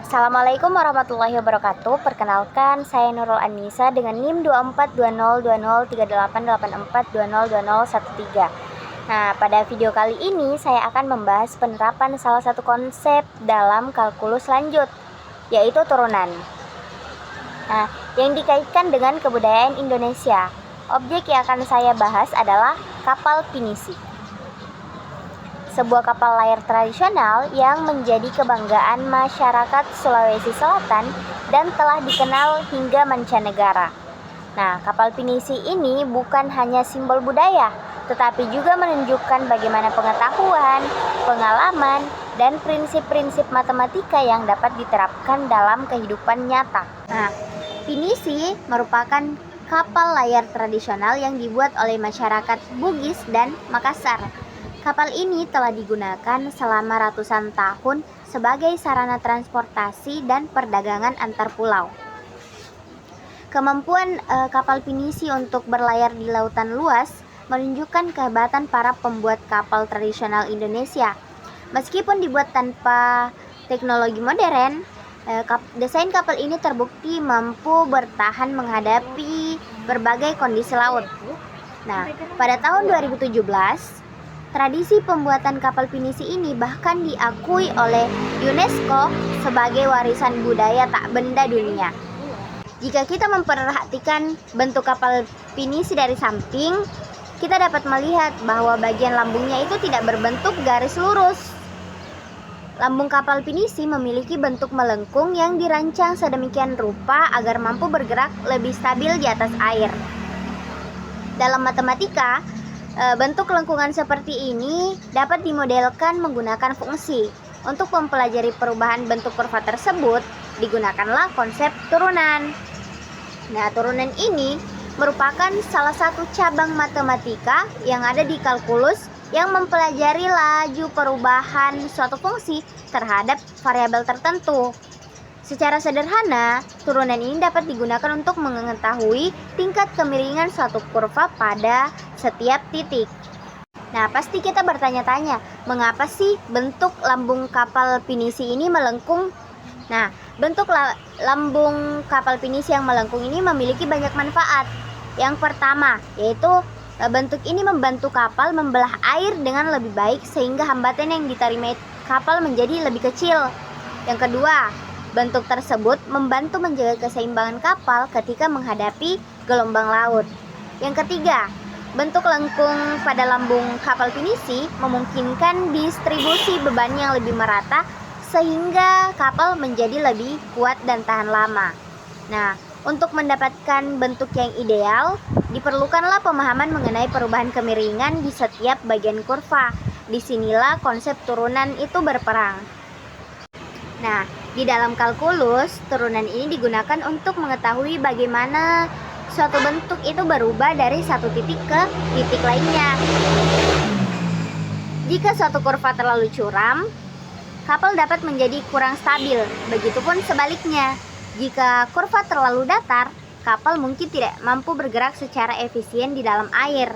Assalamualaikum warahmatullahi wabarakatuh. Perkenalkan, saya Nurul Anissa dengan NIM 2420203884202013. Nah, pada video kali ini saya akan membahas penerapan salah satu konsep dalam kalkulus lanjut, yaitu turunan. Nah, yang dikaitkan dengan kebudayaan Indonesia. Objek yang akan saya bahas adalah kapal pinisi. Sebuah kapal layar tradisional yang menjadi kebanggaan masyarakat Sulawesi Selatan dan telah dikenal hingga mancanegara. Nah, kapal pinisi ini bukan hanya simbol budaya, tetapi juga menunjukkan bagaimana pengetahuan, pengalaman, dan prinsip-prinsip matematika yang dapat diterapkan dalam kehidupan nyata. Nah, pinisi merupakan kapal layar tradisional yang dibuat oleh masyarakat Bugis dan Makassar. Kapal ini telah digunakan selama ratusan tahun sebagai sarana transportasi dan perdagangan antar pulau. Kemampuan kapal pinisi untuk berlayar di lautan luas menunjukkan kehebatan para pembuat kapal tradisional Indonesia. Meskipun dibuat tanpa teknologi modern, desain kapal ini terbukti mampu bertahan menghadapi berbagai kondisi laut. Nah, pada tahun 2017, tradisi pembuatan kapal pinisi ini bahkan diakui oleh UNESCO sebagai warisan budaya tak benda dunia. Jika kita memperhatikan bentuk kapal pinisi dari samping, kita dapat melihat bahwa bagian lambungnya itu tidak berbentuk garis lurus. Lambung kapal pinisi memiliki bentuk melengkung yang dirancang sedemikian rupa agar mampu bergerak lebih stabil di atas air. Dalam matematika, bentuk lengkungan seperti ini dapat dimodelkan menggunakan fungsi. Untuk mempelajari perubahan bentuk kurva tersebut, digunakanlah konsep turunan. Nah, turunan ini merupakan salah satu cabang matematika yang ada di kalkulus yang mempelajari laju perubahan suatu fungsi terhadap variabel tertentu. Secara sederhana, turunan ini dapat digunakan untuk mengetahui tingkat kemiringan suatu kurva pada setiap titik. Nah, pasti kita bertanya-tanya, mengapa sih bentuk lambung kapal pinisi ini melengkung? Nah, bentuk lambung kapal pinisi yang melengkung ini memiliki banyak manfaat. Yang pertama, yaitu bentuk ini membantu kapal membelah air dengan lebih baik sehingga hambatan yang diterima kapal menjadi lebih kecil. Yang kedua, bentuk tersebut membantu menjaga keseimbangan kapal ketika menghadapi gelombang laut. Yang ketiga, bentuk lengkung pada lambung kapal pinisi memungkinkan distribusi beban yang lebih merata sehingga kapal menjadi lebih kuat dan tahan lama. Nah, untuk mendapatkan bentuk yang ideal, diperlukanlah pemahaman mengenai perubahan kemiringan di setiap bagian kurva. Disinilah konsep turunan itu berperang. Nah, di dalam kalkulus, turunan ini digunakan untuk mengetahui bagaimana suatu bentuk itu berubah dari satu titik ke titik lainnya. Jika suatu kurva terlalu curam, kapal dapat menjadi kurang stabil. Begitupun sebaliknya, jika kurva terlalu datar, kapal mungkin tidak mampu bergerak secara efisien di dalam air.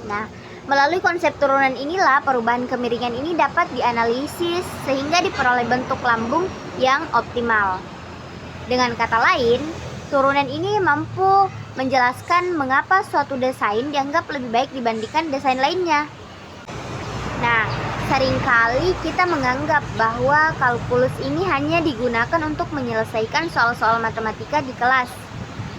Nah, melalui konsep turunan inilah perubahan kemiringan ini dapat dianalisis sehingga diperoleh bentuk lambung yang optimal. Dengan kata lain, turunan ini mampu menjelaskan mengapa suatu desain dianggap lebih baik dibandingkan desain lainnya. Nah, seringkali kita menganggap bahwa kalkulus ini hanya digunakan untuk menyelesaikan soal-soal matematika di kelas.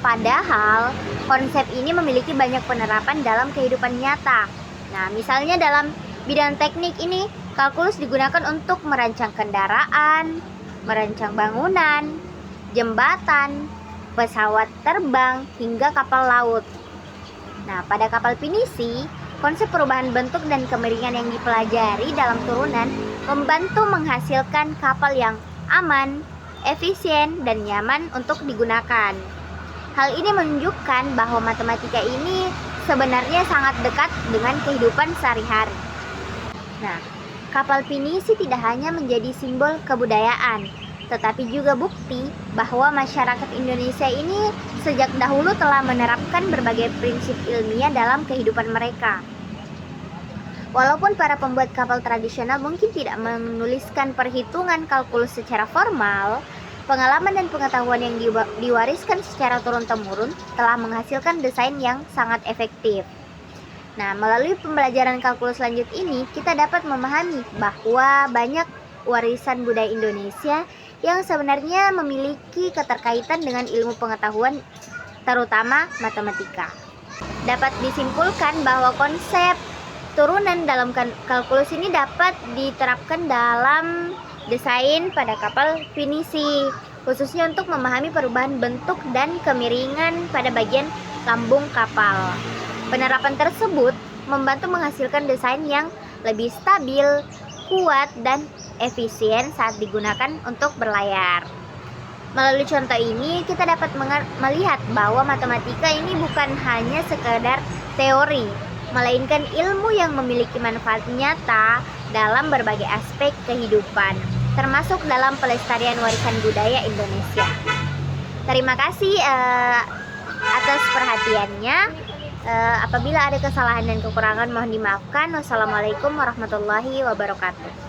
Padahal, konsep ini memiliki banyak penerapan dalam kehidupan nyata. Nah, misalnya dalam bidang teknik ini, kalkulus digunakan untuk merancang kendaraan, merancang bangunan, jembatan, pesawat terbang, hingga kapal laut. Nah, pada kapal pinisi, konsep perubahan bentuk dan kemiringan yang dipelajari dalam turunan membantu menghasilkan kapal yang aman, efisien, dan nyaman untuk digunakan. Hal ini menunjukkan bahwa matematika ini sebenarnya sangat dekat dengan kehidupan sehari-hari. Nah, kapal pinisi tidak hanya menjadi simbol kebudayaan, tetapi juga bukti bahwa masyarakat Indonesia ini sejak dahulu telah menerapkan berbagai prinsip ilmiah dalam kehidupan mereka. Walaupun para pembuat kapal tradisional mungkin tidak menuliskan perhitungan kalkulus secara formal, pengalaman dan pengetahuan yang diwariskan secara turun-temurun telah menghasilkan desain yang sangat efektif. Nah, melalui pembelajaran kalkulus lanjut ini, kita dapat memahami bahwa banyak warisan budaya Indonesia yang sebenarnya memiliki keterkaitan dengan ilmu pengetahuan, terutama matematika. Dapat disimpulkan bahwa konsep turunan dalam kalkulus ini dapat diterapkan dalam desain pada kapal pinisi, khususnya untuk memahami perubahan bentuk dan kemiringan pada bagian lambung kapal. Penerapan tersebut membantu menghasilkan desain yang lebih stabil, kuat, dan efisien saat digunakan untuk berlayar. Melalui contoh ini, kita dapat melihat bahwa matematika ini bukan hanya sekedar teori, melainkan ilmu yang memiliki manfaat nyata dalam berbagai aspek kehidupan, termasuk dalam pelestarian warisan budaya Indonesia. Terima kasih atas perhatiannya. Apabila ada kesalahan dan kekurangan mohon dimaafkan. Wassalamualaikum warahmatullahi wabarakatuh.